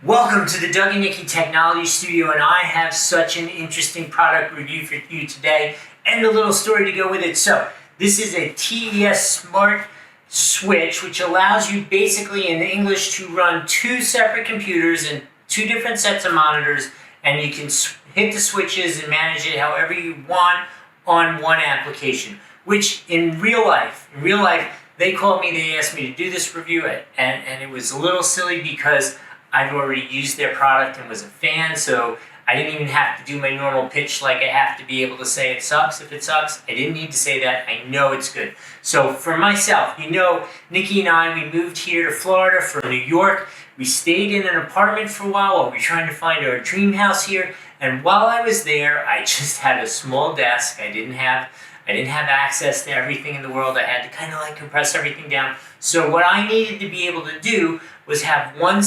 Welcome to the Doug and Nikki Technology Studio, and I have such an interesting product review for you today and a little story to go with it. So this is a TESmart switch, which allows you basically in English to run two separate computers and two different sets of monitors, and you can hit the switches and manage it however you want on one application, which in real life, they called me, they asked me to do this review, and it was a little silly because I've already used their product and was a fan, so I didn't even have to do my normal pitch like I have to be able to say it sucks if it sucks. I didn't need to say that. I know it's good. So for myself, you know, Nikki and I, we moved here to Florida from New York. We stayed in an apartment for a while we were trying to find our dream house here. And while I was there, I just had a small desk. I didn't have access to everything in the world. I had to kind of like compress everything down. So what I needed to be able to do was have one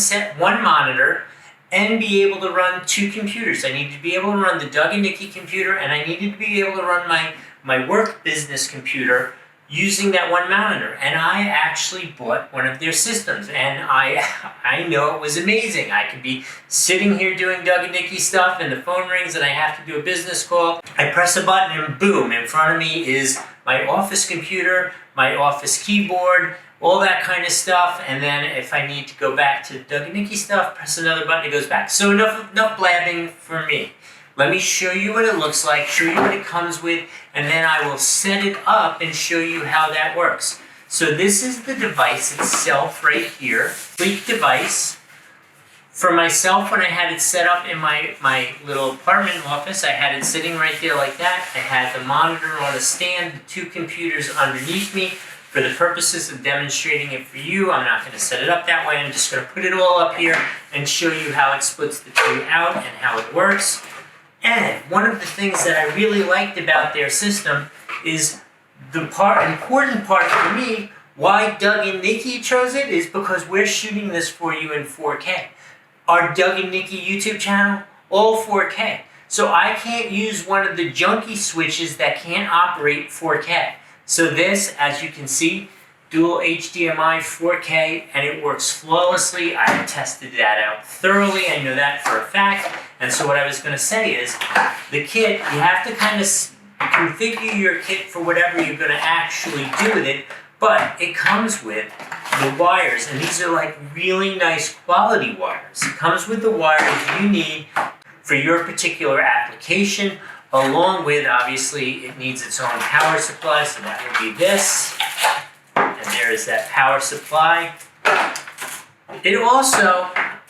monitor and be able to run two computers. I needed to be able to run the Doug and Nikki computer, and I needed to be able to run my work business computer using that one monitor. And I actually bought one of their systems, and I know it was amazing. I could be sitting here doing Doug and Nikki stuff, and the phone rings and I have to do a business call. I press a button and boom, in front of me is my office computer, my office keyboard, all that kind of stuff. And then if I need to go back to Doug and Nikki stuff, press another button, it goes back. So enough blabbing for me. Let me show you what it looks like, show you what it comes with, and then I will set it up and show you how that works. So this is the device itself right here, sleek device. For myself, when I had it set up in my little apartment office, I had it sitting right there like that. I had the monitor on a stand, the two computers underneath me. For the purposes of demonstrating it for you, I'm not going to set it up that way. I'm just going to put it all up here and show you how it splits the two out and how it works. And one of the things that I really liked about their system is the important part for me, why Doug and Nikki chose it, is because we're shooting this for you in 4K. Our Doug and Nikki YouTube channel, all 4K. So I can't use one of the junky switches that can't operate 4K. So this, as you can see, dual HDMI 4K, and it works flawlessly. I have tested that out thoroughly. I know that for a fact. And so what I was going to say is, the kit, you have to kind of configure your kit for whatever you're going to actually do with it, but it comes with the wires, and these are like really nice quality wires. It comes with the wires you need for your particular application, along with, obviously, it needs its own power supply, so that would be this. And there is that power supply. It also,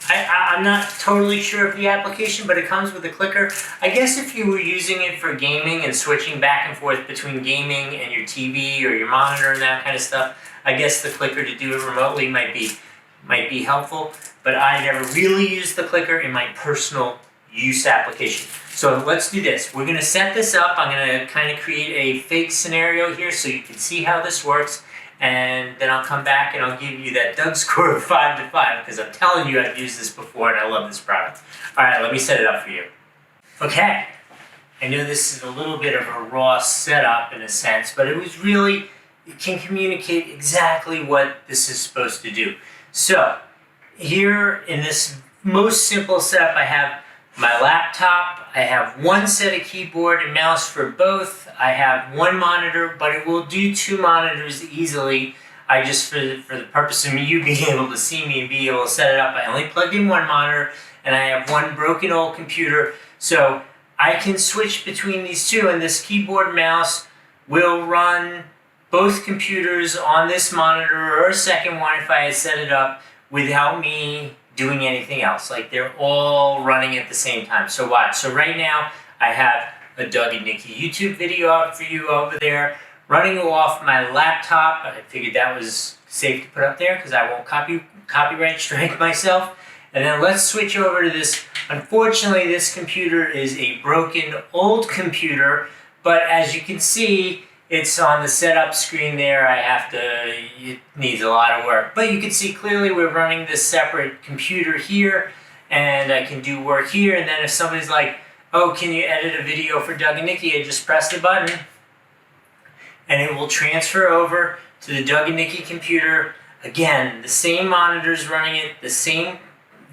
I'm not totally sure of the application, but it comes with a clicker. I guess if you were using it for gaming and switching back and forth between gaming and your TV or your monitor and that kind of stuff, I guess the clicker to do it remotely might be helpful. But I never really used the clicker in my personal use application. So let's do this. We're going to set this up. I'm going to kind of create a fake scenario here so you can see how this works. And then I'll come back and I'll give you that Doug score of 5 to 5 because I'm telling you I've used this before and I love this product. All right, let me set it up for you. Okay, I know this is a little bit of a raw setup in a sense, but it can communicate exactly what this is supposed to do. So here in this most simple setup, I have my laptop, I have one set of keyboard and mouse for both. I have one monitor, but it will do two monitors easily. I just, for the purpose of you being able to see me and be able to set it up, I only plugged in one monitor, and I have one broken old computer. So I can switch between these two, and this keyboard mouse will run both computers on this monitor or a second one if I had set it up without me doing anything else. Like they're all running at the same time. So watch. So right now I have a Doug and Nikki YouTube video up for you over there, running off my laptop. I figured that was safe to put up there because I won't copyright strike myself. And then let's switch over to this. Unfortunately, this computer is a broken old computer, but as you can see, it's on the setup screen there. It needs a lot of work. But you can see clearly we're running this separate computer here, and I can do work here. And then if somebody's like, oh, can you edit a video for Doug and Nikki? I just press the button, and it will transfer over to the Doug and Nikki computer. Again, the same monitors running it, the same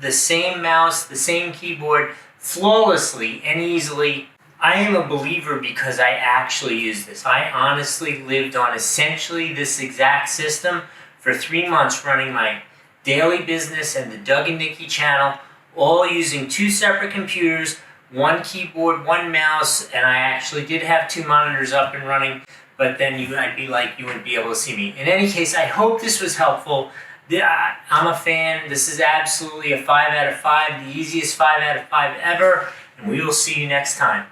the same mouse, the same keyboard flawlessly and easily. I am a believer because I actually use this. I honestly lived on essentially this exact system for 3 months, running my daily business and the Doug and Nikki channel, all using 2 separate computers, 1 keyboard, 1 mouse, and I actually did have 2 monitors up and running, but then I'd be like, you wouldn't be able to see me. In any case, I hope this was helpful. I'm a fan. This is absolutely a 5 out of 5, the easiest 5 out of 5 ever, and we will see you next time.